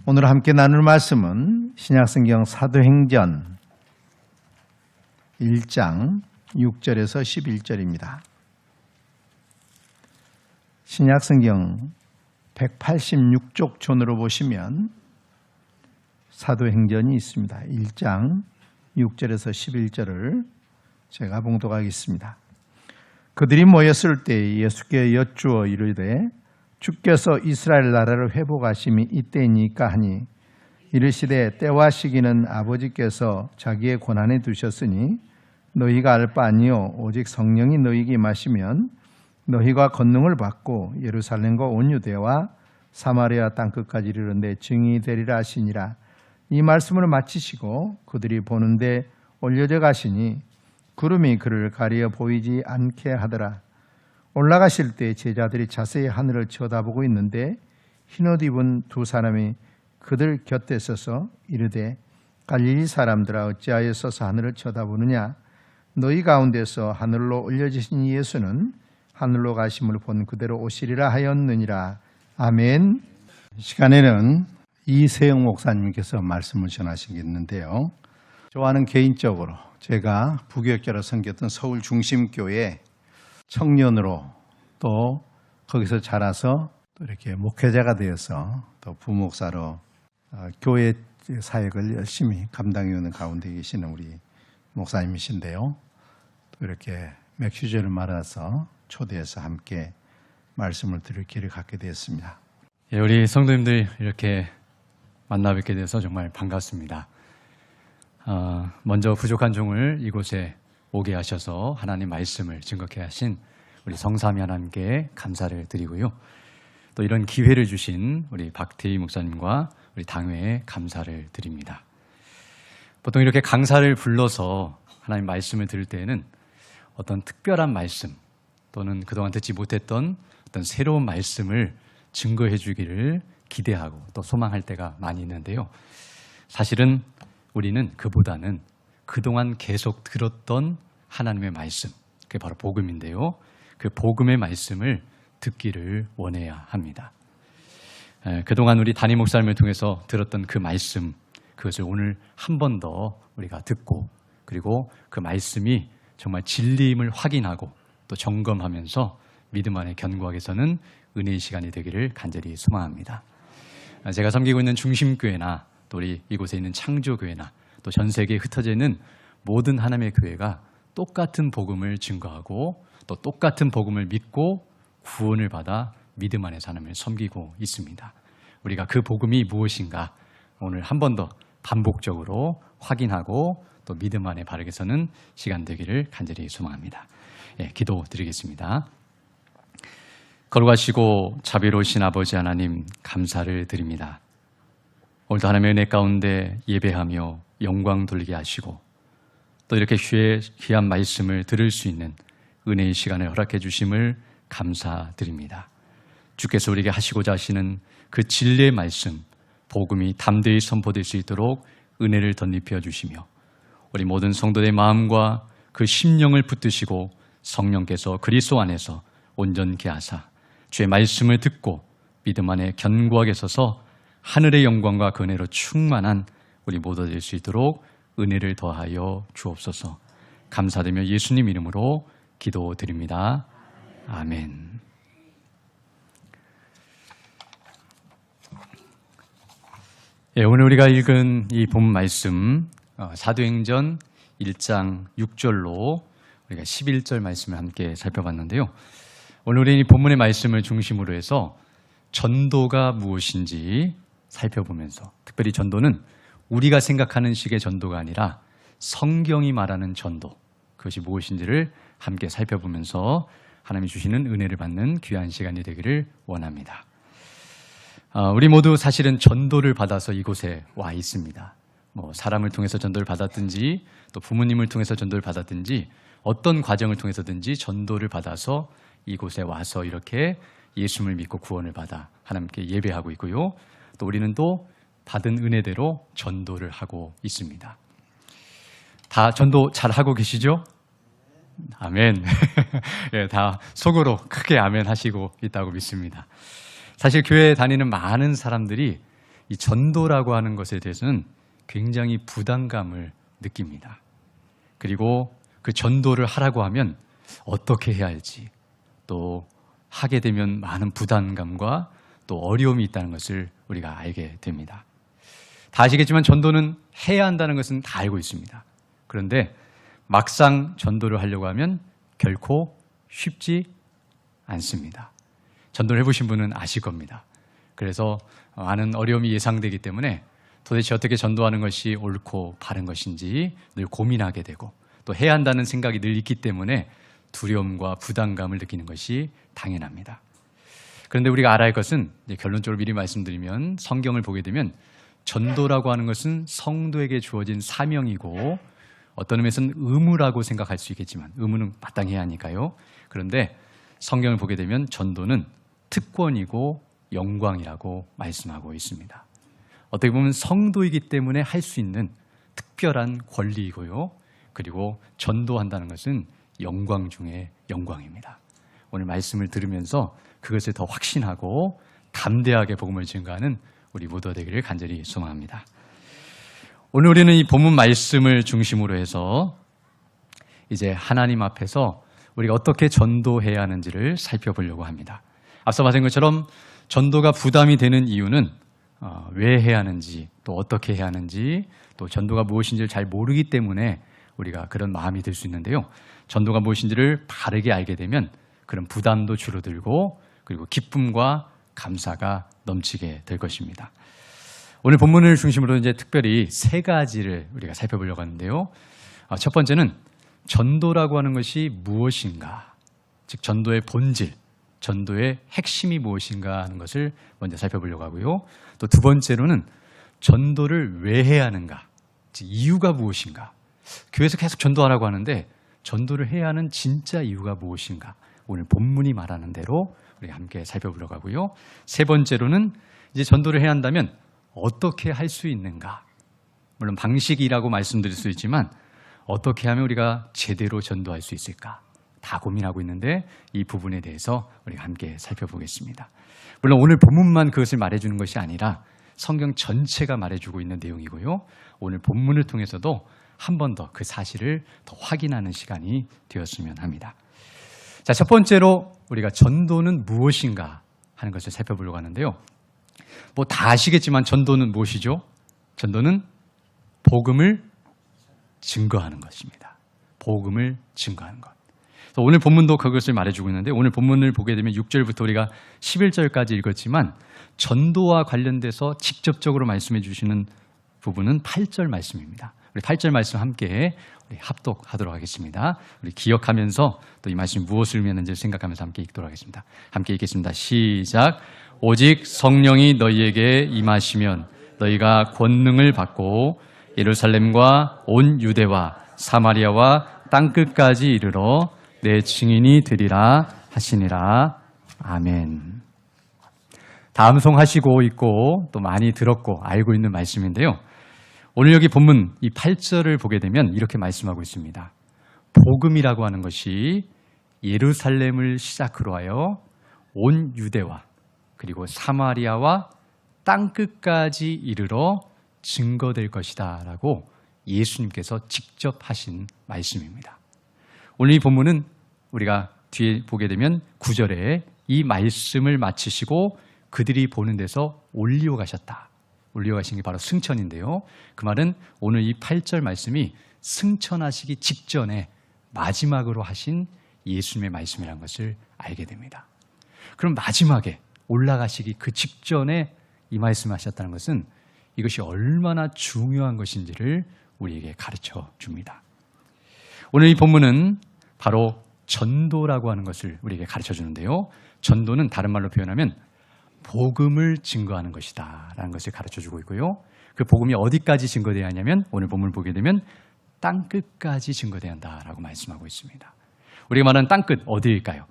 오늘 함께 나눌 말씀은 신약성경 사도행전 1장 6절에서 11절입니다. 신약성경 186쪽 존으로 보시면 사도행전이 있습니다. 1장 6절에서 11절을 제가 봉독하겠습니다. 그들이 모였을 때 예수께 여쭈어 이르되 주께서 이스라엘 나라를 회복하심이 이때이니까 하니 이르시되 때와 시기는 아버지께서 자기의 권한에 두셨으니 너희가 알 바 아니요 오직 성령이 너희에게 임하시면 너희가 권능을 받고 예루살렘과 온 유대와 사마리아 땅끝까지 이르러 내 증인이 되리라 하시니라. 이 말씀을 마치시고 그들이 보는데 올려져 가시니 구름이 그를 가리어 보이지 않게 하더라. 올라가실 때 제자들이 자세히 하늘을 쳐다보고 있는데 흰옷 입은 두 사람이 그들 곁에 서서 이르되 갈릴리 사람들아 어찌하여 서서 하늘을 쳐다보느냐. 너희 가운데서 하늘로 올려지신 예수는 하늘로 가심을 본 그대로 오시리라 하였느니라. 아멘. 이 시간에는 이세영 목사님께서 말씀을 전하시겠는데요. 저와는 개인적으로 제가 부교육자로 섬겼던 서울 중심교회 청년으로 또 거기서 자라서 또 이렇게 목회자가 되어서 또 부목사로 교회 사역을 열심히 감당해 오는 가운데 계시는 우리 목사님이신데요. 또 이렇게 맥주제를 말아서 초대해서 함께 말씀을 들을 기회를 갖게 되었습니다. 예, 우리 성도님들 이렇게 만나 뵙게 돼서 정말 반갑습니다. 먼저 부족한 종을 이곳에 오게 하셔서 하나님 말씀을 증거케 하신 우리 성삼위 하나님께 감사를 드리고요. 또 이런 기회를 주신 우리 박태희 목사님과 우리 당회에 감사를 드립니다. 보통 이렇게 강사를 불러서 하나님 말씀을 들을 때에는 어떤 특별한 말씀 또는 그동안 듣지 못했던 어떤 새로운 말씀을 증거해 주기를 기대하고 또 소망할 때가 많이 있는데요. 사실은 우리는 그보다는 그동안 계속 들었던 하나님의 말씀, 그게 바로 복음인데요. 그 복음의 말씀을 듣기를 원해야 합니다. 그동안 우리 담임 목사님을 통해서 들었던 그 말씀, 그것을 오늘 한 번 더 우리가 듣고 그리고 그 말씀이 정말 진리임을 확인하고 또 점검하면서 믿음 안에 견고하게 서는 은혜의 시간이 되기를 간절히 소망합니다. 제가 섬기고 있는 중심교회나 또 우리 이곳에 있는 창조교회나 또 전 세계에 흩어져 있는 모든 하나님의 교회가 똑같은 복음을 증거하고 또 똑같은 복음을 믿고 구원을 받아 믿음 안에서 하나님을 섬기고 있습니다. 우리가 그 복음이 무엇인가 오늘 한 번 더 반복적으로 확인하고 또 믿음 안에 바르게 서는 시간 되기를 간절히 소망합니다. 예, 기도 드리겠습니다. 거룩하시고 자비로우신 아버지 하나님 감사를 드립니다. 오늘도 하나님의 은혜 가운데 예배하며 영광 돌리게 하시고 또 이렇게 귀한 말씀을 들을 수 있는 은혜의 시간을 허락해 주심을 감사드립니다. 주께서 우리에게 하시고자 하시는 그 진리의 말씀, 복음이 담대히 선포될 수 있도록 은혜를 덧입혀 주시며 우리 모든 성도의 마음과 그 심령을 붙드시고 성령께서 그리스도 안에서 온전케 하사 주의 말씀을 듣고 믿음 안에 견고하게 서서 하늘의 영광과 그 은혜로 충만한 우리 모두 될 수 있도록 은혜를 더하여 주옵소서. 감사드리며 예수님 이름으로 기도드립니다. 아멘. 예, 오늘 우리가 읽은 이 본 말씀 사도행전 1장 6절로 우리가 11절 말씀을 함께 살펴봤는데요. 오늘 우리는 이 본문의 말씀을 중심으로 해서 전도가 무엇인지 살펴보면서 특별히 전도는 우리가 생각하는 식의 전도가 아니라 성경이 말하는 전도, 그것이 무엇인지를 함께 살펴보면서 하나님이 주시는 은혜를 받는 귀한 시간이 되기를 원합니다. 우리 모두 사실은 전도를 받아서 이곳에 와 있습니다. 사람을 통해서 전도를 받았든지 또 부모님을 통해서 전도를 받았든지 어떤 과정을 통해서든지 전도를 받아서 이곳에 와서 이렇게 예수를 믿고 구원을 받아 하나님께 예배하고 있고요. 또 우리는 또 받은 은혜대로 전도를 하고 있습니다. 다 전도 잘 하고 계시죠? 아멘. 예, 다 속으로 크게 아멘 하시고 있다고 믿습니다. 사실 교회에 다니는 많은 사람들이 이 전도라고 하는 것에 대해서는 굉장히 부담감을 느낍니다. 그리고 그 전도를 하라고 하면 어떻게 해야 할지, 또 하게 되면 많은 부담감과 또 어려움이 있다는 것을 우리가 알게 됩니다. 다 아시겠지만 전도는 해야 한다는 것은 다 알고 있습니다. 그런데 막상 전도를 하려고 하면 결코 쉽지 않습니다. 전도를 해보신 분은 아실 겁니다. 그래서 많은 어려움이 예상되기 때문에 도대체 어떻게 전도하는 것이 옳고 바른 것인지 늘 고민하게 되고, 또 해야 한다는 생각이 늘 있기 때문에 두려움과 부담감을 느끼는 것이 당연합니다. 그런데 우리가 알아야 할 것은, 결론적으로 미리 말씀드리면, 성경을 보게 되면 전도라고 하는 것은 성도에게 주어진 사명이고, 어떤 의미에서는 의무라고 생각할 수 있겠지만, 의무는 마땅히 해야 하니까요. 그런데 성경을 보게 되면 전도는 특권이고 영광이라고 말씀하고 있습니다. 어떻게 보면 성도이기 때문에 할 수 있는 특별한 권리이고요. 그리고 전도한다는 것은 영광 중에 영광입니다. 오늘 말씀을 들으면서 그것을 더 확신하고 담대하게 복음을 증거하는 우리 모두가 되기를 간절히 소망합니다. 오늘 우리는 이 본문 말씀을 중심으로 해서 이제 하나님 앞에서 우리가 어떻게 전도해야 하는지를 살펴보려고 합니다. 앞서 말한 것처럼 전도가 부담이 되는 이유는 왜 해야 하는지, 또 어떻게 해야 하는지, 또 전도가 무엇인지를 잘 모르기 때문에 우리가 그런 마음이 들 수 있는데요. 전도가 무엇인지를 바르게 알게 되면 그런 부담도 줄어들고, 그리고 기쁨과 감사가 넘치게 될 것입니다. 오늘 본문을 중심으로 이제 특별히 세 가지를 우리가 살펴보려고 하는데요. 첫 번째는 전도라고 하는 것이 무엇인가, 즉 전도의 본질, 전도의 핵심이 무엇인가 하는 것을 먼저 살펴보려고 하고요. 또 두 번째로는 전도를 왜 해야 하는가, 즉 이유가 무엇인가. 교회에서 계속 전도하라고 하는데 전도를 해야 하는 진짜 이유가 무엇인가, 오늘 본문이 말하는 대로 우리가 함께 살펴보려고 하고요. 세 번째로는 이제 전도를 해야 한다면 어떻게 할 수 있는가. 물론 방식이라고 말씀드릴 수 있지만 어떻게 하면 우리가 제대로 전도할 수 있을까, 다 고민하고 있는데 이 부분에 대해서 우리가 함께 살펴보겠습니다. 물론 오늘 본문만 그것을 말해주는 것이 아니라 성경 전체가 말해주고 있는 내용이고요. 오늘 본문을 통해서도 한 번 더 그 사실을 더 확인하는 시간이 되었으면 합니다. 자, 첫 번째로 우리가 전도는 무엇인가 하는 것을 살펴보려고 하는데요. 뭐 다 아시겠지만 전도는 무엇이죠? 전도는 복음을 증거하는 것입니다. 복음을 증거하는 것. 오늘 본문도 그것을 말해주고 있는데, 오늘 본문을 보게 되면 6절부터 우리가 11절까지 읽었지만 전도와 관련돼서 직접적으로 말씀해 주시는 부분은 8절 말씀입니다. 우리 8절 말씀 함께 우리 합독하도록 하겠습니다. 우리 기억하면서 또 이 말씀이 무엇을 의미하는지 생각하면서 함께 읽도록 하겠습니다. 함께 읽겠습니다. 시작. 오직 성령이 너희에게 임하시면 너희가 권능을 받고 예루살렘과 온 유대와 사마리아와 땅끝까지 이르러 내 증인이 되리라 하시니라. 아멘. 다 암송하시고 있고 또 많이 들었고 알고 있는 말씀인데요. 오늘 여기 본문 이 8절을 보게 되면 이렇게 말씀하고 있습니다. 복음이라고 하는 것이 예루살렘을 시작으로 하여 온 유대와 그리고 사마리아와 땅끝까지 이르러 증거될 것이다 라고 예수님께서 직접 하신 말씀입니다. 오늘 이 본문은 우리가 뒤에 보게 되면 9절에 이 말씀을 마치시고 그들이 보는 데서 올리어가셨다. 올리어가신 게 바로 승천인데요. 그 말은 오늘 이 8절 말씀이 승천하시기 직전에 마지막으로 하신 예수님의 말씀이라는 것을 알게 됩니다. 그럼 마지막에 올라가시기 그 직전에 이 말씀하셨다는 것은 이것이 얼마나 중요한 것인지를 우리에게 가르쳐 줍니다. 오늘 이 본문은 바로 전도라고 하는 것을 우리에게 가르쳐 주는데요. 전도는 다른 말로 표현하면 복음을 증거하는 것이다 라는 것을 가르쳐 주고 있고요. 그 복음이 어디까지 증거되어야 하냐면 오늘 본문을 보게 되면 땅끝까지 증거되어야 한다라고 말씀하고 있습니다. 우리가 말하는 땅끝 어디일까요?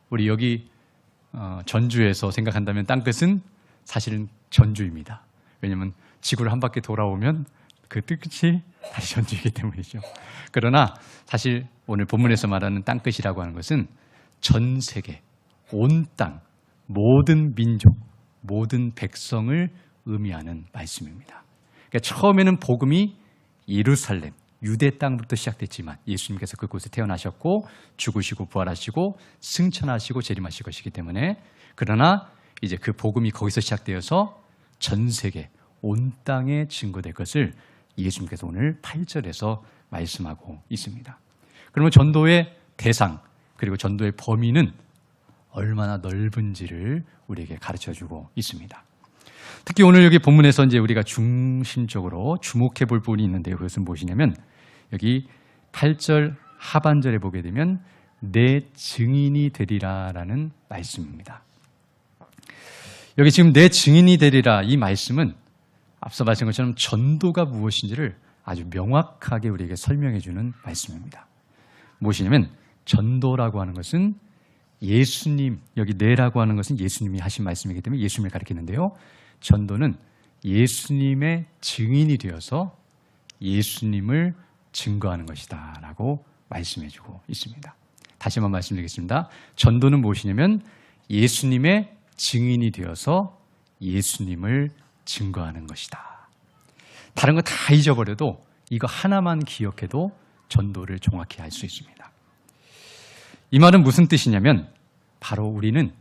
우리 여기 전주에서 생각한다면 땅끝은 사실은 전주입니다. 왜냐하면 지구를 한 바퀴 돌아오면 그 끝이 다시 전주이기 때문이죠. 그러나 사실 오늘 본문에서 말하는 땅끝이라고 하는 것은 전 세계, 온 땅, 모든 민족, 모든 백성을 의미하는 말씀입니다. 그러니까 처음에는 복음이 예루살렘, 유대 땅부터 시작됐지만 예수님께서 그곳에 태어나셨고 죽으시고 부활하시고 승천하시고 재림하실 것이기 때문에, 그러나 이제 그 복음이 거기서 시작되어서 전 세계 온 땅에 증거될 것을 예수님께서 오늘 8절에서 말씀하고 있습니다. 그러면 전도의 대상 그리고 전도의 범위는 얼마나 넓은지를 우리에게 가르쳐주고 있습니다. 특히 오늘 여기 본문에서 이제 우리가 중심적으로 주목해 볼 부분이 있는데요. 그것은 무엇이냐면 여기 8절 하반절에 보게 되면 내 증인이 되리라라는 말씀입니다. 여기 지금 내 증인이 되리라 이 말씀은 앞서 말씀한 것처럼 전도가 무엇인지를 아주 명확하게 우리에게 설명해 주는 말씀입니다. 무엇이냐면 전도라고 하는 것은 예수님, 여기 내라고 하는 것은 예수님이 하신 말씀이기 때문에 예수님을 가리키는데요. 전도는 예수님의 증인이 되어서 예수님을 증거하는 것이다 라고 말씀해 주고 있습니다. 다시 한번 말씀드리겠습니다. 전도는 무엇이냐면 예수님의 증인이 되어서 예수님을 증거하는 것이다. 다른 거 다 잊어버려도 이거 하나만 기억해도 전도를 정확히 알 수 있습니다. 이 말은 무슨 뜻이냐면 바로 우리는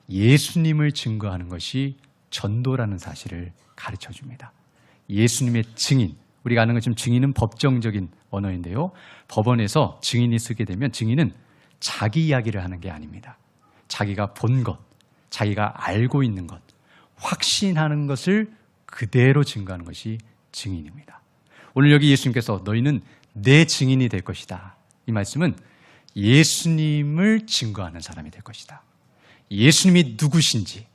예수님을 증거하는 것이 전도라는 사실을 가르쳐 줍니다. 예수님의 증인, 우리가 아는 것처럼 증인은 법정적인 언어인데요. 법원에서 증인이 쓰게 되면 증인은 자기 이야기를 하는 게 아닙니다. 자기가 본 것, 자기가 알고 있는 것, 확신하는 것을 그대로 증거하는 것이 증인입니다. 오늘 여기 예수님께서 너희는 내 증인이 될 것이다. 이 말씀은 예수님을 증거하는 사람이 될 것이다. 예수님이 누구신지,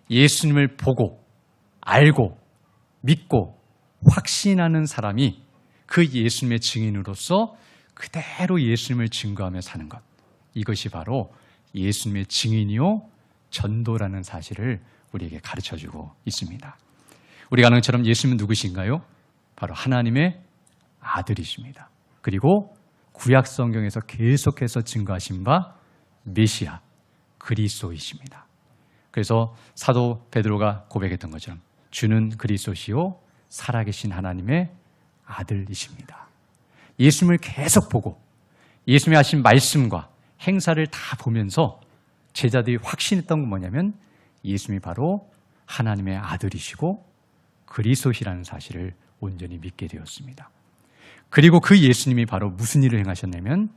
예수님을 보고, 알고, 믿고, 확신하는 사람이 그 예수님의 증인으로서 그대로 예수님을 증거하며 사는 것. 이것이 바로 예수님의 증인이요, 전도라는 사실을 우리에게 가르쳐주고 있습니다. 우리가 아는 것처럼 예수님은 누구신가요? 바로 하나님의 아들이십니다. 그리고 구약 성경에서 계속해서 증거하신 바 메시아, 그리스도이십니다. 그래서 사도 베드로가 고백했던 것처럼 주는 그리스도시요 살아계신 하나님의 아들이십니다. 예수님을 계속 보고 예수님이 하신 말씀과 행사를 다 보면서 제자들이 확신했던 건 뭐냐면 예수님이 바로 하나님의 아들이시고 그리스도시라는 사실을 온전히 믿게 되었습니다. 그리고 그 예수님이 바로 무슨 일을 행하셨냐면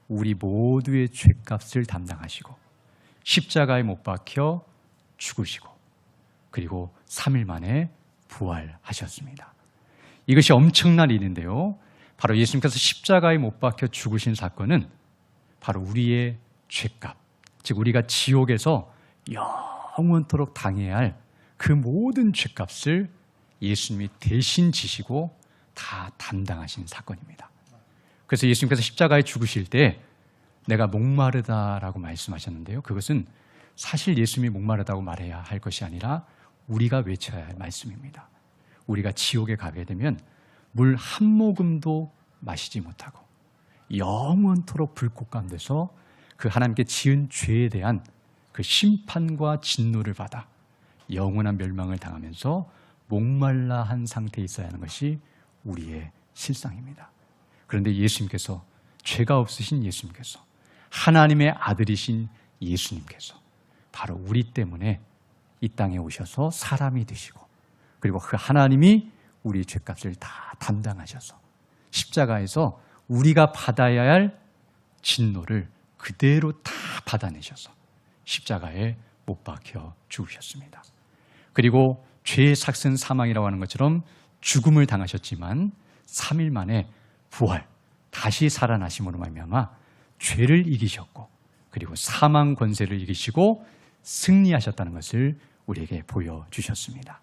우리 모두의 죄값을 담당하시고 십자가에 못 박혀 죽으시고 그리고 3일 만에 부활하셨습니다. 이것이 엄청난 일인데요. 바로 예수님께서 십자가에 못 박혀 죽으신 사건은 바로 우리의 죄값, 즉 우리가 지옥에서 영원토록 당해야 할 그 모든 죄값을 예수님이 대신 지시고 다 담당하신 사건입니다. 그래서 예수님께서 십자가에 죽으실 때 내가 목마르다라고 말씀하셨는데요. 그것은 사실 예수님이 목마르다고 말해야 할 것이 아니라 우리가 외쳐야 할 말씀입니다. 우리가 지옥에 가게 되면 물 한 모금도 마시지 못하고 영원토록 불꽃 가운데서 그 하나님께 지은 죄에 대한 그 심판과 진노를 받아 영원한 멸망을 당하면서 목말라 한 상태에 있어야 하는 것이 우리의 실상입니다. 그런데 예수님께서, 죄가 없으신 예수님께서, 하나님의 아들이신 예수님께서 바로 우리 때문에 이 땅에 오셔서 사람이 되시고 그리고 그 하나님이 우리의 죄값을 다 담당하셔서 십자가에서 우리가 받아야 할 진노를 그대로 다 받아내셔서 십자가에 못 박혀 죽으셨습니다. 그리고 죄의 삭슨 사망이라고 하는 것처럼 죽음을 당하셨지만 3일 만에 부활, 다시 살아나심으로 말미암아 죄를 이기셨고 그리고 사망 권세를 이기시고 승리하셨다는 것을 우리에게 보여주셨습니다.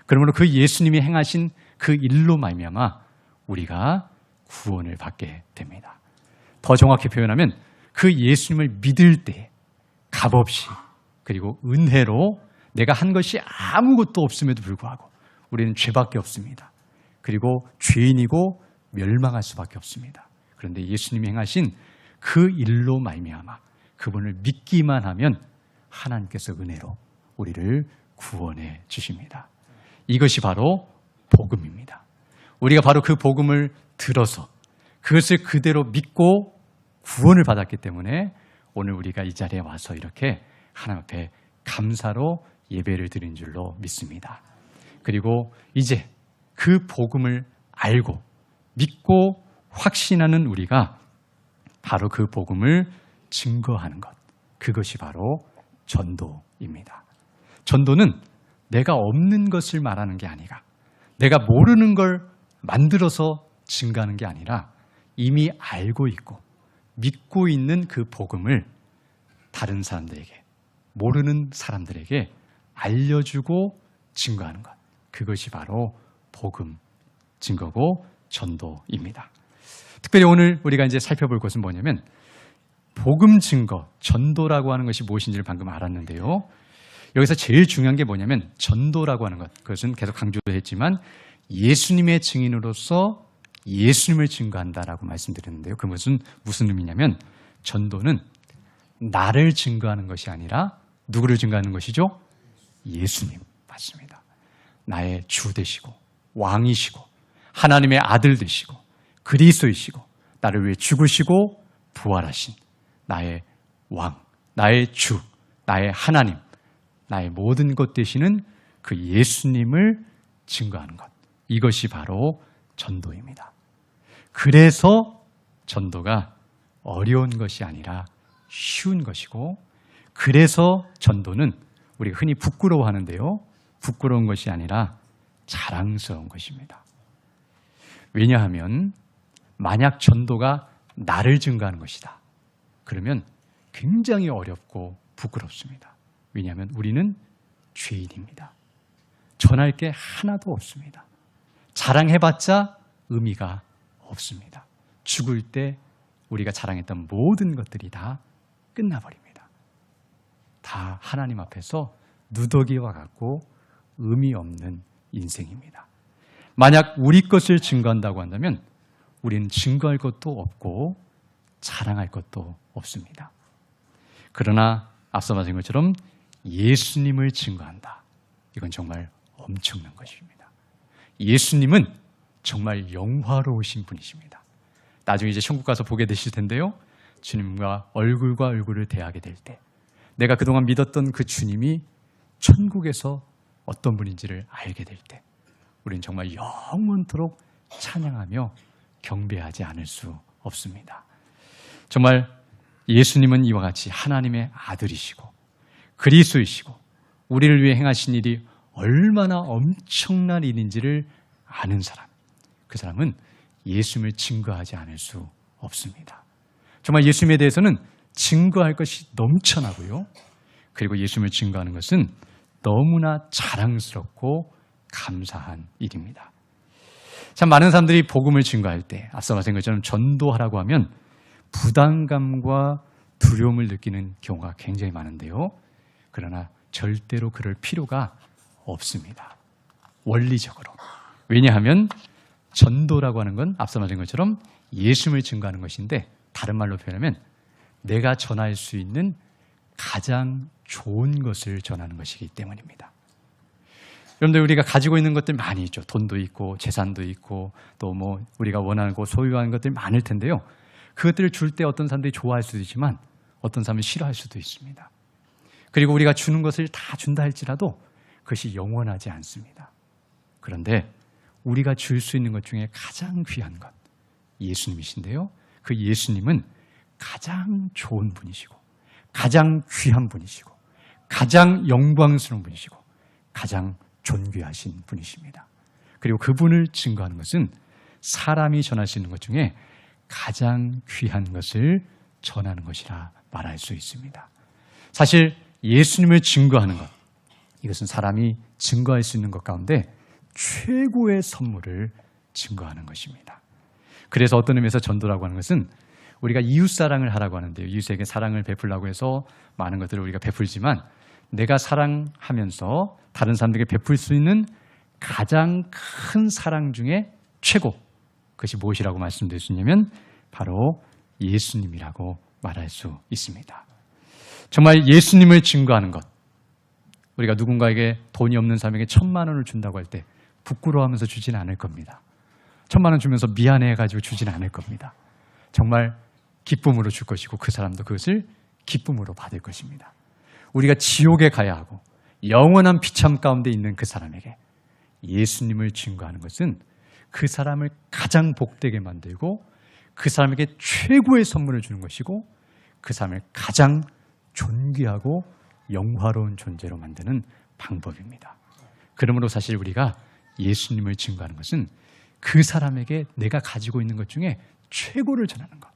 그러므로 그 예수님이 행하신 그 일로 말미암아 우리가 구원을 받게 됩니다. 더 정확히 표현하면 그 예수님을 믿을 때 값없이 그리고 은혜로 내가 한 것이 아무것도 없음에도 불구하고 우리는 죄밖에 없습니다. 그리고 죄인이고 멸망할 수밖에 없습니다. 그런데 예수님이 행하신 그 일로 말미암아 그분을 믿기만 하면 하나님께서 은혜로 우리를 구원해 주십니다. 이것이 바로 복음입니다. 우리가 바로 그 복음을 들어서 그것을 그대로 믿고 구원을 받았기 때문에 오늘 우리가 이 자리에 와서 이렇게 하나님 앞에 감사로 예배를 드린 줄로 믿습니다. 그리고 이제 그 복음을 알고 믿고 확신하는 우리가 바로 그 복음을 증거하는 것, 그것이 바로 전도입니다. 전도는 내가 없는 것을 말하는 게 아니라 내가 모르는 걸 만들어서 증거하는 게 아니라 이미 알고 있고 믿고 있는 그 복음을 다른 사람들에게, 모르는 사람들에게 알려주고 증거하는 것, 그것이 바로 복음 증거고 전도입니다. 특별히 오늘 우리가 이제 살펴볼 것은 뭐냐면 복음 증거, 전도라고 하는 것이 무엇인지를 방금 알았는데요. 여기서 제일 중요한 게 뭐냐면 전도라고 하는 것, 그것은 계속 강조도 했지만 예수님의 증인으로서 예수님을 증거한다라고 말씀드렸는데요. 그것은 무슨 의미냐면 전도는 나를 증거하는 것이 아니라 누구를 증거하는 것이죠? 예수님. 맞습니다. 나의 주 되시고 왕이시고 하나님의 아들 되시고 그리스도이시고 나를 위해 죽으시고 부활하신 나의 왕, 나의 주, 나의 하나님, 나의 모든 것 되시는 그 예수님을 증거하는 것, 이것이 바로 전도입니다. 그래서 전도가 어려운 것이 아니라 쉬운 것이고, 그래서 전도는 우리가 흔히 부끄러워하는데요, 부끄러운 것이 아니라 자랑스러운 것입니다. 왜냐하면 만약 전도가 나를 증거하는 것이다, 그러면 굉장히 어렵고 부끄럽습니다. 왜냐하면 우리는 죄인입니다. 전할 게 하나도 없습니다. 자랑해봤자 의미가 없습니다. 죽을 때 우리가 자랑했던 모든 것들이 다 끝나버립니다. 다 하나님 앞에서 누더기와 같고 의미 없는 인생입니다. 만약 우리 것을 증거한다고 한다면 우리는 증거할 것도 없고 자랑할 것도 없습니다. 그러나 앞서 말한 것처럼 예수님을 증거한다. 이건 정말 엄청난 것입니다. 예수님은 정말 영화로우신 분이십니다. 나중에 이제 천국 가서 보게 되실 텐데요, 주님과 얼굴과 얼굴을 대하게 될 때 내가 그동안 믿었던 그 주님이 천국에서 어떤 분인지를 알게 될 때 우리는 정말 영원토록 찬양하며 경배하지 않을 수 없습니다. 정말 예수님은 이와 같이 하나님의 아들이시고 그리스도이시고 우리를 위해 행하신 일이 얼마나 엄청난 일인지를 아는 사람, 그 사람은 예수님을 증거하지 않을 수 없습니다. 정말 예수님에 대해서는 증거할 것이 넘쳐나고요, 그리고 예수님을 증거하는 것은 너무나 자랑스럽고 감사한 일입니다. 참 많은 사람들이 복음을 증거할 때 앞서 말씀드린 것처럼 전도하라고 하면 부담감과 두려움을 느끼는 경우가 굉장히 많은데요, 그러나 절대로 그럴 필요가 없습니다. 원리적으로. 왜냐하면 전도라고 하는 건 앞서 말한 것처럼 예수님을 증거하는 것인데, 다른 말로 표현하면 내가 전할 수 있는 가장 좋은 것을 전하는 것이기 때문입니다. 여러분들, 우리가 가지고 있는 것들 많이 있죠. 돈도 있고 재산도 있고 또 뭐 우리가 원하고 소유하는 것들이 많을 텐데요, 그것들을 줄 때 어떤 사람들이 좋아할 수도 있지만 어떤 사람은 싫어할 수도 있습니다. 그리고 우리가 주는 것을 다 준다 할지라도 그것이 영원하지 않습니다. 그런데 우리가 줄 수 있는 것 중에 가장 귀한 것, 예수님이신데요, 그 예수님은 가장 좋은 분이시고 가장 귀한 분이시고 가장 영광스러운 분이시고 가장 존귀하신 분이십니다. 그리고 그분을 증거하는 것은 사람이 전할 수 있는 것 중에 가장 귀한 것을 전하는 것이라 말할 수 있습니다. 사실 예수님을 증거하는 것, 이것은 사람이 증거할 수 있는 것 가운데 최고의 선물을 증거하는 것입니다. 그래서 어떤 의미에서 전도라고 하는 것은 우리가 이웃사랑을 하라고 하는데요, 이웃에게 사랑을 베풀라고 해서 많은 것들을 우리가 베풀지만 내가 사랑하면서 다른 사람들에게 베풀 수 있는 가장 큰 사랑 중에 최고, 그것이 무엇이라고 말씀드릴 수 있냐면 바로 예수님이라고 말할 수 있습니다. 정말 예수님을 증거하는 것, 우리가 누군가에게 돈이 없는 사람에게 1,000만 원을 준다고 할 때 부끄러워하면서 주지는 않을 겁니다. 1,000만 원 주면서 미안해가지고 주지는 않을 겁니다. 정말 기쁨으로 줄 것이고 그 사람도 그것을 기쁨으로 받을 것입니다. 우리가 지옥에 가야 하고 영원한 비참 가운데 있는 그 사람에게 예수님을 증거하는 것은 그 사람을 가장 복되게 만들고 그 사람에게 최고의 선물을 주는 것이고 그 사람을 가장 존귀하고 영화로운 존재로 만드는 방법입니다. 그러므로 사실 우리가 예수님을 증거하는 것은 그 사람에게 내가 가지고 있는 것 중에 최고를 전하는 것.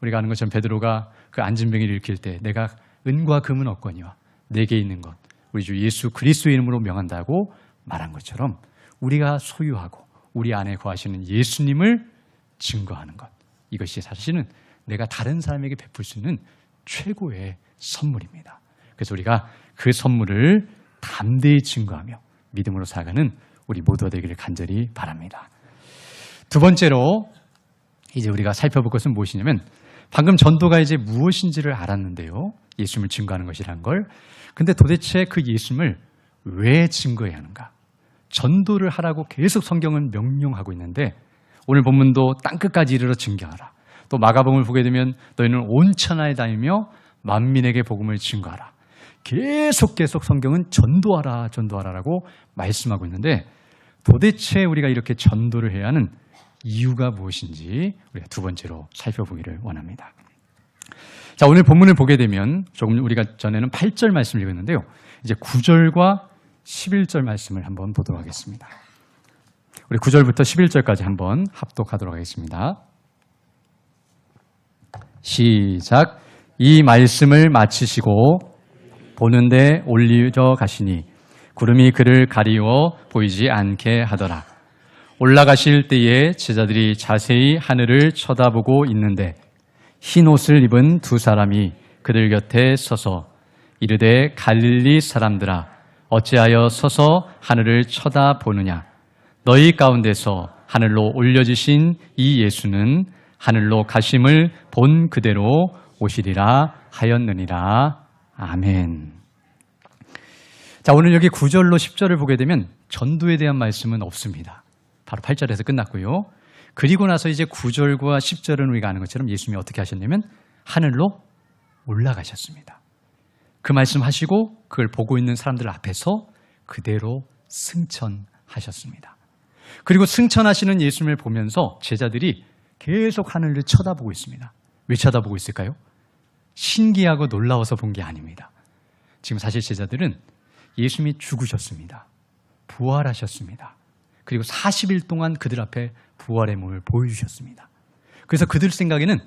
우리가 아는 것처럼 베드로가 그 안진병이를 일으킬 때 내가 은과 금은 없거니와 내게 있는 것 우리 주 예수 그리스도의 이름으로 명한다고 말한 것처럼 우리가 소유하고 우리 안에 거하시는 예수님을 증거하는 것. 이것이 사실은 내가 다른 사람에게 베풀 수 있는 최고의 선물입니다. 그래서 우리가 그 선물을 담대히 증거하며 믿음으로 살아가는 우리 모두가 되기를 간절히 바랍니다. 두 번째로 이제 우리가 살펴볼 것은 무엇이냐면 방금 전도가 이제 무엇인지를 알았는데요. 예수님을 증거하는 것이라는 걸. 근데 도대체 그 예수님을 왜 증거해야 하는가? 전도를 하라고 계속 성경은 명령하고 있는데 오늘 본문도 땅끝까지 이르러 증거하라. 또 마가복음을 보게 되면 너희는 온 천하에 다니며 만민에게 복음을 증거하라. 계속 성경은 전도하라라고 말씀하고 있는데 도대체 우리가 이렇게 전도를 해야 하는 이유가 무엇인지 우리가 두 번째로 살펴보기를 원합니다. 자, 오늘 본문을 보게 되면 조금 우리가 전에는 8절 말씀을 읽었는데요. 이제 9절과 11절 말씀을 한번 보도록 하겠습니다. 우리 9절부터 11절까지 한번 합독하도록 하겠습니다. 시작. 이 말씀을 마치시고 보는데 올리러 가시니 구름이 그를 가리워 보이지 않게 하더라. 올라가실 때에 제자들이 자세히 하늘을 쳐다보고 있는데 흰 옷을 입은 두 사람이 그들 곁에 서서 이르되 갈릴리 사람들아 어찌하여 서서 하늘을 쳐다보느냐. 너희 가운데서 하늘로 올려지신 이 예수는 하늘로 가심을 본 그대로 오시리라 하였느니라. 아멘. 자, 오늘 여기 9절로 10절을 보게 되면 전도에 대한 말씀은 없습니다. 바로 8절에서 끝났고요. 그리고 나서 이제 9절과 10절은 우리가 아는 것처럼 예수님이 어떻게 하셨냐면 하늘로 올라가셨습니다. 그 말씀하시고 그걸 보고 있는 사람들 앞에서 그대로 승천하셨습니다. 그리고 승천하시는 예수님을 보면서 제자들이 계속 하늘을 쳐다보고 있습니다. 왜 쳐다보고 있을까요? 신기하고 놀라워서 본 게 아닙니다. 지금 사실 제자들은 예수님이 죽으셨습니다. 부활하셨습니다. 그리고 40일 동안 그들 앞에 부활의 몸을 보여주셨습니다. 그래서 그들 생각에는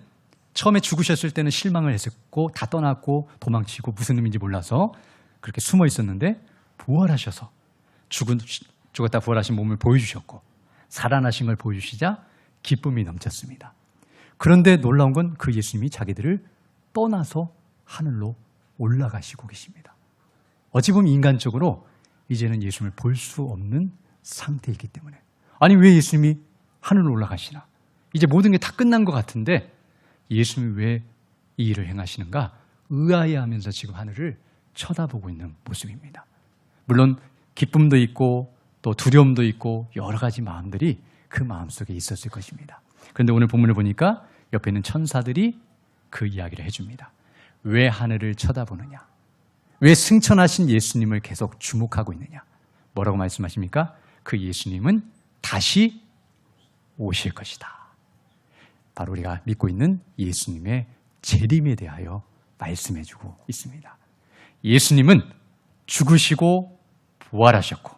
처음에 죽으셨을 때는 실망을 했었고 다 떠났고 도망치고 무슨 의미인지 몰라서 그렇게 숨어 있었는데 부활하셔서 죽었다 부활하신 몸을 보여주셨고 살아나신 걸 보여주시자 기쁨이 넘쳤습니다. 그런데 놀라운 건 그 예수님이 자기들을 떠나서 하늘로 올라가시고 계십니다. 어찌 보면 인간적으로 이제는 예수님을 볼 수 없는 상태이기 때문에 아니 왜 예수님이 하늘로 올라가시나? 이제 모든 게 다 끝난 것 같은데 예수님이 왜 이 일을 행하시는가? 의아해하면서 지금 하늘을 쳐다보고 있는 모습입니다. 물론 기쁨도 있고 또 두려움도 있고 여러 가지 마음들이 그 마음속에 있었을 것입니다. 그런데 오늘 본문을 보니까 옆에 있는 천사들이 그 이야기를 해줍니다. 왜 하늘을 쳐다보느냐? 왜 승천하신 예수님을 계속 주목하고 있느냐? 뭐라고 말씀하십니까? 그 예수님은 다시 오실 것이다. 바로 우리가 믿고 있는 예수님의 재림에 대하여 말씀해주고 있습니다. 예수님은 죽으시고 부활하셨고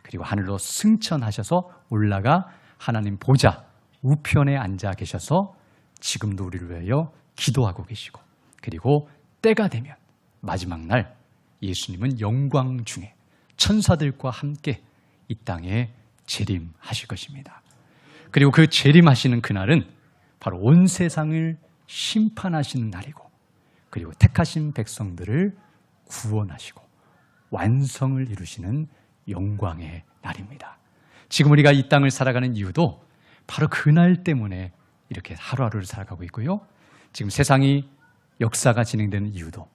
그리고 하늘로 승천하셔서 올라가 하나님 보좌 우편에 앉아 계셔서 지금도 우리를 위하여 기도하고 계시고 그리고 때가 되면 마지막 날 예수님은 영광 중에 천사들과 함께 이 땅에 재림하실 것입니다. 그리고 그 재림하시는 그날은 바로 온 세상을 심판하시는 날이고 그리고 택하신 백성들을 구원하시고 완성을 이루시는 영광의 날입니다. 지금 우리가 이 땅을 살아가는 이유도 바로 그날 때문에 이렇게 하루하루를 살아가고 있고요. 지금 세상이 역사가 진행되는 이유도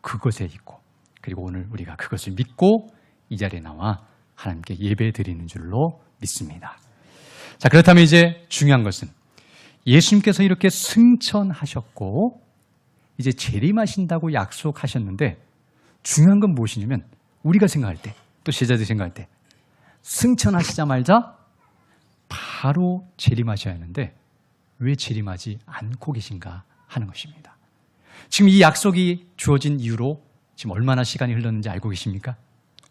그것에 있고 그리고 오늘 우리가 그것을 믿고 이 자리에 나와 하나님께 예배 드리는 줄로 믿습니다. 자, 그렇다면 이제 중요한 것은 예수님께서 이렇게 승천하셨고 이제 재림하신다고 약속하셨는데 중요한 건 무엇이냐면 우리가 생각할 때, 또 제자들이 생각할 때 승천하시자마자 바로 재림하셔야 하는데 왜 재림하지 않고 계신가 하는 것입니다. 지금 이 약속이 주어진 이후로 지금 얼마나 시간이 흘렀는지 알고 계십니까?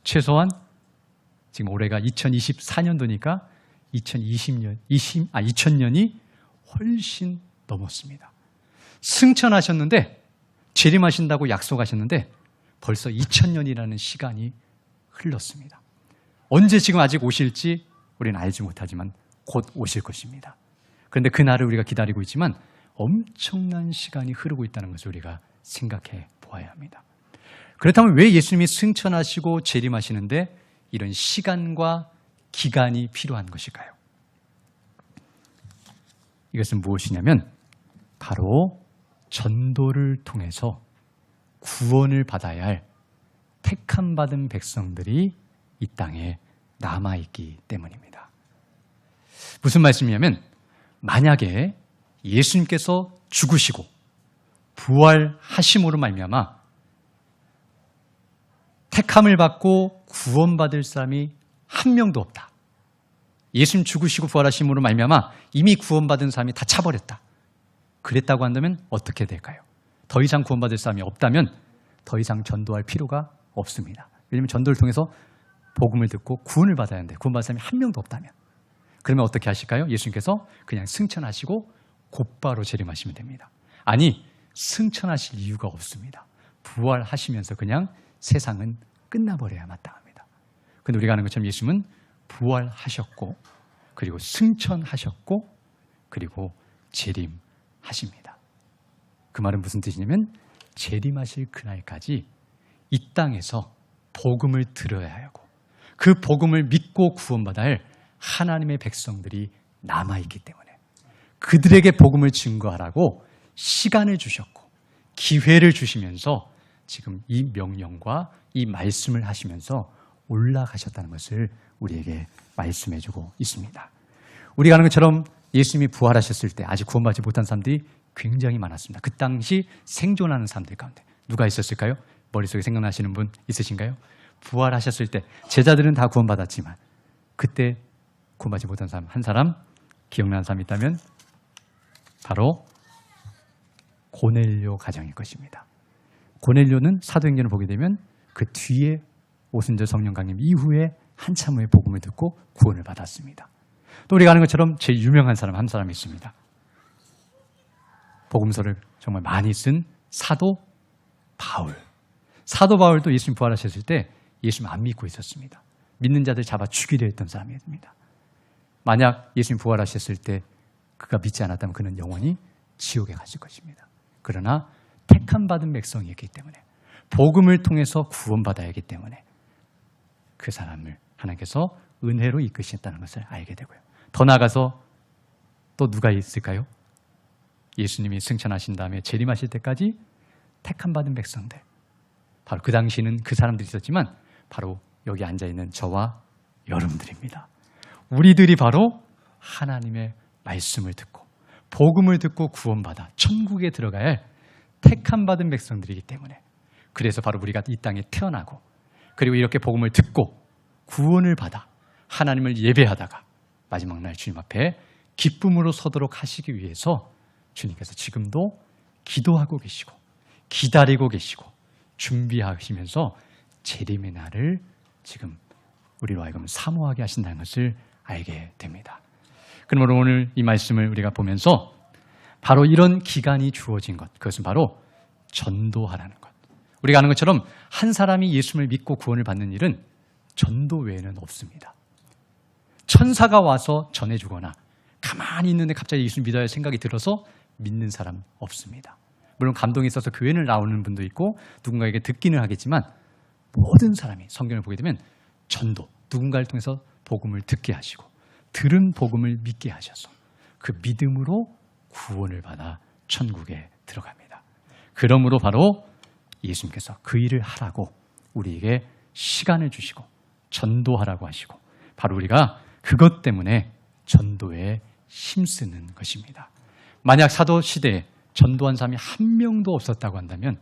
최소한 지금 올해가 2024년도니까 2000년이 훨씬 넘었습니다. 승천하셨는데 재림하신다고 약속하셨는데 벌써 2000년이라는 시간이 흘렀습니다. 언제 지금 아직 오실지 우리는 알지 못하지만 곧 오실 것입니다. 그런데 그 날을 우리가 기다리고 있지만 엄청난 시간이 흐르고 있다는 것을 우리가 생각해 보아야 합니다. 그렇다면 왜 예수님이 승천하시고 재림하시는데 이런 시간과 기간이 필요한 것일까요? 이것은 무엇이냐면 바로 전도를 통해서 구원을 받아야 할 택함 받은 백성들이 이 땅에 남아있기 때문입니다. 무슨 말씀이냐면 만약에 예수님께서 죽으시고 부활하심으로 말미암아 택함을 받고 구원받을 사람이 한 명도 없다. 예수님 죽으시고 부활하심으로 말미암아 이미 구원받은 사람이 다 차버렸다. 그랬다고 한다면 어떻게 될까요? 더 이상 구원받을 사람이 없다면 더 이상 전도할 필요가 없습니다. 왜냐하면 전도를 통해서 복음을 듣고 구원을 받아야 하는데 구원받을 사람이 한 명도 없다면 그러면 어떻게 하실까요? 예수님께서 그냥 승천하시고 곧바로 재림하시면 됩니다. 아니, 승천하실 이유가 없습니다. 부활하시면서 그냥 세상은 끝나버려야 마땅합니다. 그런데 우리가 아는 것처럼 예수님은 부활하셨고 그리고 승천하셨고 그리고 재림하십니다. 그 말은 무슨 뜻이냐면 재림하실 그날까지 이 땅에서 복음을 들어야 하고 그 복음을 믿고 구원받아야 할 하나님의 백성들이 남아있기 때문에 그들에게 복음을 증거하라고 시간을 주셨고 기회를 주시면서 지금 이 명령과 이 말씀을 하시면서 올라가셨다는 것을 우리에게 말씀해주고 있습니다. 우리가 아는 것처럼 예수님이 부활하셨을 때 아직 구원받지 못한 사람들이 굉장히 많았습니다. 그 당시 생존하는 사람들 가운데 누가 있었을까요? 머릿속에 생각나시는 분 있으신가요? 부활하셨을 때 제자들은 다 구원받았지만 그때 구원받지 못한 사람 한 사람 기억나는 사람이 있다면 바로 고넬료 가정일 것입니다. 고넬료는 사도행전을 보게 되면 그 뒤에 오순절 성령 강림 이후에 한참 후에 복음을 듣고 구원을 받았습니다. 또 우리가 아는 것처럼 제일 유명한 사람 한 사람이 있습니다. 복음서를 정말 많이 쓴 사도 바울. 사도 바울도 예수님 부활하셨을 때 예수님 안 믿고 있었습니다. 믿는 자들 잡아 죽이려 했던 사람입니다. 만약 예수님 부활하셨을 때 그가 믿지 않았다면 그는 영원히 지옥에 갔을 것입니다. 그러나 택함 받은 백성이었기 때문에 복음을 통해서 구원받아야 하기 때문에 그 사람을 하나님께서 은혜로 이끄셨다는 것을 알게 되고요. 더 나아가서 또 누가 있을까요? 예수님이 승천하신 다음에 재림하실 때까지 택함 받은 백성들. 바로 그 당시는 그 사람들이 있었지만 바로 여기 앉아있는 저와 여러분들입니다. 우리들이 바로 하나님의 말씀을 듣고 복음을 듣고 구원받아 천국에 들어가야 할 택함 받은 백성들이기 때문에 그래서 바로 우리가 이 땅에 태어나고 그리고 이렇게 복음을 듣고 구원을 받아 하나님을 예배하다가 마지막 날 주님 앞에 기쁨으로 서도록 하시기 위해서 주님께서 지금도 기도하고 계시고 기다리고 계시고 준비하시면서 재림의 날을 지금 우리로 하여금 사모하게 하신다는 것을 알게 됩니다. 그러므로 오늘 이 말씀을 우리가 보면서 바로 이런 기간이 주어진 것, 그것은 바로 전도하라는 것. 우리가 아는 것처럼 한 사람이 예수님을 믿고 구원을 받는 일은 전도 외에는 없습니다. 천사가 와서 전해주거나 가만히 있는데 갑자기 예수 믿어야 할 생각이 들어서 믿는 사람 없습니다. 물론 감동이 있어서 교회를 나오는 분도 있고 누군가에게 듣기는 하겠지만 모든 사람이 성경을 보게 되면 전도, 누군가를 통해서 복음을 듣게 하시고 들은 복음을 믿게 하셔서 그 믿음으로 구원을 받아 천국에 들어갑니다. 그러므로 바로 예수님께서 그 일을 하라고 우리에게 시간을 주시고 전도하라고 하시고 바로 우리가 그것 때문에 전도에 힘쓰는 것입니다. 만약 사도 시대에 전도한 사람이 한 명도 없었다고 한다면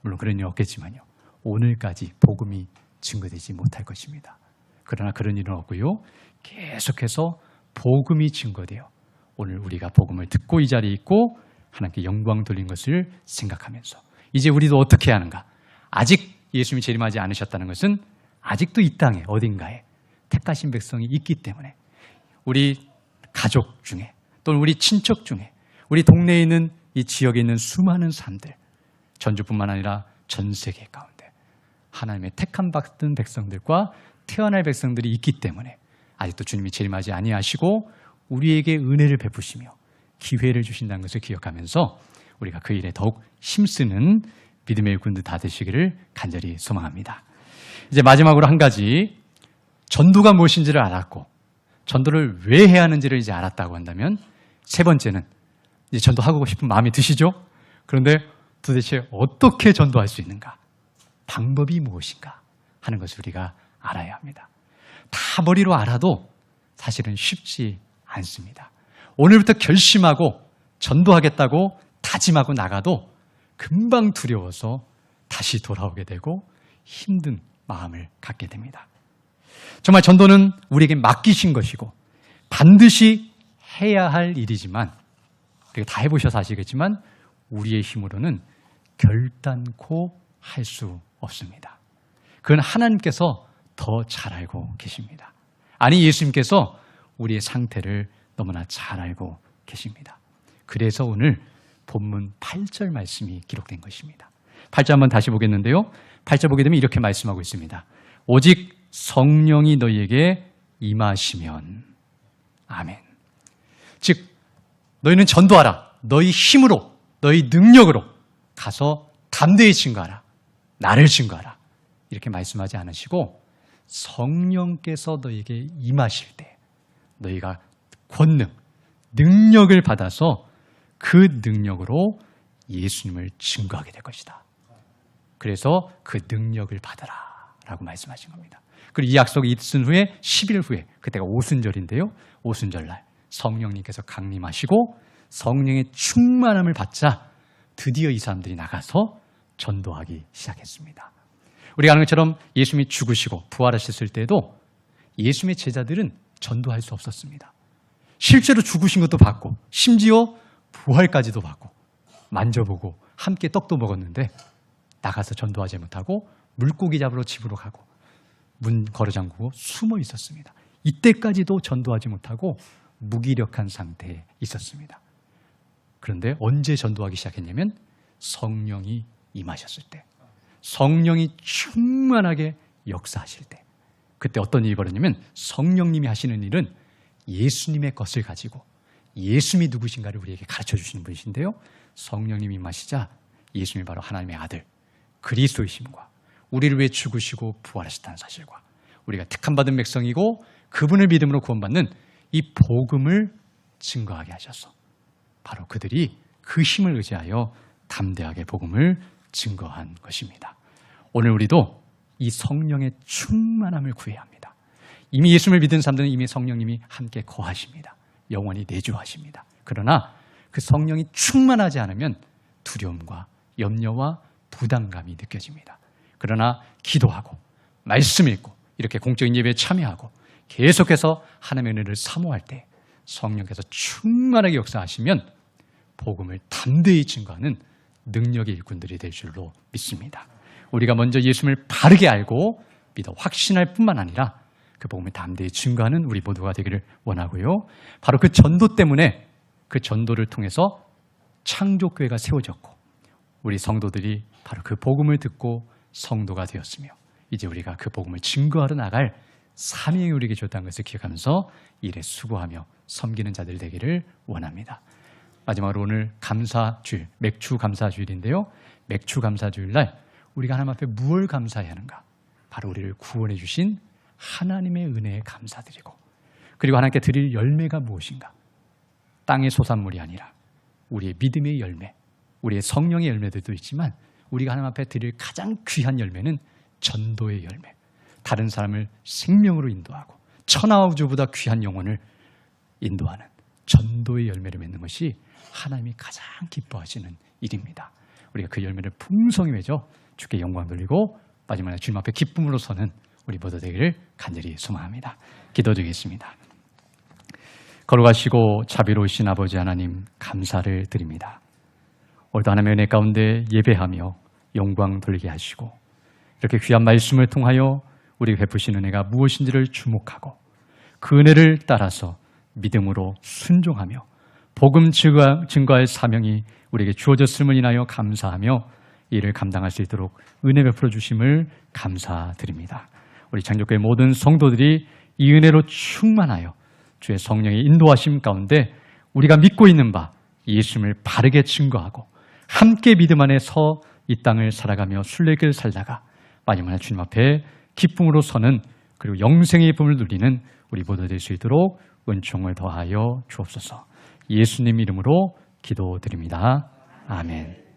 물론 그런 일은 없겠지만요. 오늘까지 복음이 증거되지 못할 것입니다. 그러나 그런 일은 없고요. 계속해서 복음이 증거되어 오늘 우리가 복음을 듣고 이 자리에 있고 하나님께 영광 돌린 것을 생각하면서 이제 우리도 어떻게 하는가? 아직 예수님이 재림하지 않으셨다는 것은 아직도 이 땅에 어딘가에 택하신 백성이 있기 때문에 우리 가족 중에 또는 우리 친척 중에 우리 동네에 있는 이 지역에 있는 수많은 사람들 전주뿐만 아니라 전 세계 가운데 하나님의 택함 받은 백성들과 태어날 백성들이 있기 때문에 아직도 주님이 재림하지 아니하시고 우리에게 은혜를 베푸시며 기회를 주신다는 것을 기억하면서 우리가 그 일에 더욱 힘쓰는 믿음의 군대 다 되시기를 간절히 소망합니다. 이제 마지막으로 한 가지 전도가 무엇인지를 알았고 전도를 왜 해야 하는지를 이제 알았다고 한다면 세 번째는 이제 전도하고 싶은 마음이 드시죠? 그런데 도대체 어떻게 전도할 수 있는가? 방법이 무엇인가? 하는 것을 우리가 알아야 합니다. 다 머리로 알아도 사실은 쉽지 않습니다. 오늘부터 결심하고 전도하겠다고 다짐하고 나가도 금방 두려워서 다시 돌아오게 되고 힘든 마음을 갖게 됩니다. 정말 전도는 우리에게 맡기신 것이고 반드시 해야 할 일이지만 우리가 다 해보셔서 아시겠지만 우리의 힘으로는 결단코 할 수 없습니다. 그건 하나님께서 더 잘 알고 계십니다. 아니 예수님께서 우리의 상태를 너무나 잘 알고 계십니다. 그래서 오늘 본문 8절 말씀이 기록된 것입니다. 8절 한번 다시 보겠는데요. 8절 보게 되면 이렇게 말씀하고 있습니다. 오직 성령이 너희에게 임하시면 아멘. 즉 너희는 전도하라. 너희 힘으로 너희 능력으로 가서 담대히 증거하라. 나를 증거하라. 이렇게 말씀하지 않으시고 성령께서 너희에게 임하실 때 너희가 권능, 능력을 받아서 그 능력으로 예수님을 증거하게 될 것이다. 그래서 그 능력을 받아라 라고 말씀하신 겁니다. 그리고 이 약속이 있은 후에 10일 후에 그때가 오순절인데요. 오순절날 성령님께서 강림하시고 성령의 충만함을 받자 드디어 이 사람들이 나가서 전도하기 시작했습니다. 우리가 아는 것처럼 예수님이 죽으시고 부활하셨을 때도 예수님의 제자들은 전도할 수 없었습니다. 실제로 죽으신 것도 봤고 심지어 부활까지도 봤고 만져보고 함께 떡도 먹었는데 나가서 전도하지 못하고 물고기 잡으러 집으로 가고 문 걸어 잠그고 숨어 있었습니다. 이때까지도 전도하지 못하고 무기력한 상태에 있었습니다. 그런데 언제 전도하기 시작했냐면 성령이 임하셨을 때, 성령이 충만하게 역사하실 때, 그때 어떤 일이 벌어지냐면 성령님이 하시는 일은 예수님의 것을 가지고 예수님이 누구신가를 우리에게 가르쳐 주시는 분이신데요. 성령님이 임하시자 예수님이 바로 하나님의 아들 그리스도이심과 우리를 위해 죽으시고 부활하셨다는 사실과 우리가 택함받은 백성이고 그분을 믿음으로 구원받는 이 복음을 증거하게 하셔서 바로 그들이 그 힘을 의지하여 담대하게 복음을 증거한 것입니다. 오늘 우리도 이 성령의 충만함을 구해야 합니다. 이미 예수님을 믿은 사람들은 이미 성령님이 함께 거하십니다. 영원히 내주하십니다. 그러나 그 성령이 충만하지 않으면 두려움과 염려와 부담감이 느껴집니다. 그러나 기도하고 말씀 읽고 이렇게 공적인 예배에 참여하고 계속해서 하나님의 은혜를 사모할 때 성령께서 충만하게 역사하시면 복음을 담대히 증거하는 능력의 일꾼들이 될 줄로 믿습니다. 우리가 먼저 예수님을 바르게 알고 믿어 확신할 뿐만 아니라 그 복음을 담대히 증거하는 우리 모두가 되기를 원하고요. 바로 그 전도 때문에 그 전도를 통해서 창조교회가 세워졌고 우리 성도들이 바로 그 복음을 듣고 성도가 되었으며 이제 우리가 그 복음을 증거하러 나갈 사명이 우리에게 줬다는 것을 기억하면서 일에 수고하며 섬기는 자들 되기를 원합니다. 마지막으로 오늘 감사주일, 맥주 감사주일인데요. 맥주 감사주일날 우리가 하나님 앞에 무엇을 감사해야 하는가? 바로 우리를 구원해 주신 하나님의 은혜에 감사드리고 그리고 하나님께 드릴 열매가 무엇인가? 땅의 소산물이 아니라 우리의 믿음의 열매, 우리의 성령의 열매들도 있지만 우리가 하나님 앞에 드릴 가장 귀한 열매는 전도의 열매, 다른 사람을 생명으로 인도하고 천하와 우주보다 귀한 영혼을 인도하는 전도의 열매를 맺는 것이 하나님이 가장 기뻐하시는 일입니다. 우리가 그 열매를 풍성히 맺어 주께 영광 돌리고 마지막에 주님 앞에 기쁨으로 서는 우리 모두 되기를 간절히 소망합니다. 기도드리겠습니다. 걸어가시고 자비로우신 아버지 하나님, 감사를 드립니다. 오늘도 하나님의 은혜 가운데 예배하며 영광 돌리게 하시고 이렇게 귀한 말씀을 통하여 우리에게 베푸신 은혜가 무엇인지를 주목하고 그 은혜를 따라서 믿음으로 순종하며 복음 증거할 사명이 우리에게 주어졌음을 인하여 감사하며 이를 감당할 수 있도록 은혜 베풀어 주심을 감사드립니다. 우리 창조교회 모든 성도들이 이 은혜로 충만하여 주의 성령의 인도하심 가운데 우리가 믿고 있는 바 예수님을 바르게 증거하고 함께 믿음 안에 서 이 땅을 살아가며 순례길 살다가 마지막에 주님 앞에 기쁨으로 서는 그리고 영생의 봄을 누리는 우리 모두 될 수 있도록 은총을 더하여 주옵소서. 예수님 이름으로 기도드립니다. 아멘.